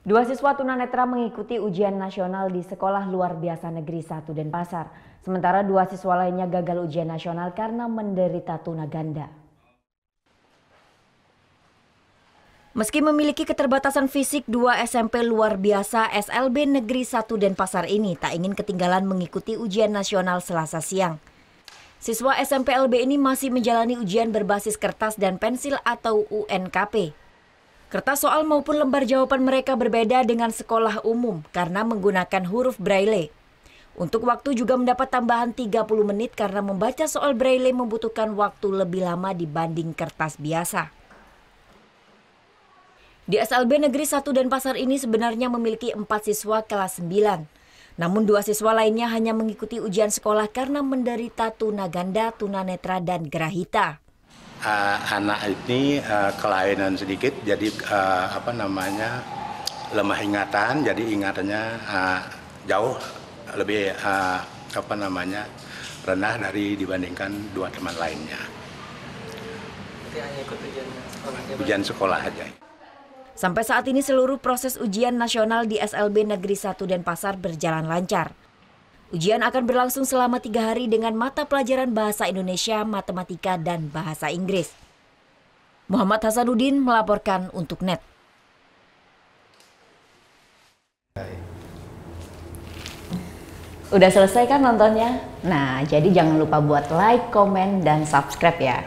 Dua siswa tunanetra mengikuti ujian nasional di Sekolah Luar Biasa Negeri 1 Denpasar. Sementara dua siswa lainnya gagal ujian nasional karena menderita tunaganda. Meski memiliki keterbatasan fisik, dua SMP Luar Biasa SLB Negeri 1 Denpasar ini tak ingin ketinggalan mengikuti ujian nasional Selasa siang. Siswa SMP LB ini masih menjalani ujian berbasis kertas dan pensil atau UNKP. Kertas soal maupun lembar jawaban mereka berbeda dengan sekolah umum karena menggunakan huruf Braille. Untuk waktu juga mendapat tambahan 30 menit karena membaca soal Braille membutuhkan waktu lebih lama dibanding kertas biasa. Di SLB Negeri 1 Denpasar ini sebenarnya memiliki 4 siswa kelas 9. Namun 2 siswa lainnya hanya mengikuti ujian sekolah karena menderita tunaganda, tunanetra, dan gerahita. Anak ini kelainan sedikit, jadi lemah ingatan, jadi ingatannya jauh lebih rendah dari dibandingkan dua teman lainnya. Berarti hanya ikut ujian sekolah aja. Sampai saat ini seluruh proses ujian nasional di SLB Negeri 1 Denpasar berjalan lancar. Ujian akan berlangsung selama 3 hari dengan mata pelajaran Bahasa Indonesia, Matematika, dan Bahasa Inggris. Muhammad Hasanuddin melaporkan untuk NET. Udah selesai kan nontonnya? Nah, jadi jangan lupa buat like, komen, dan subscribe ya.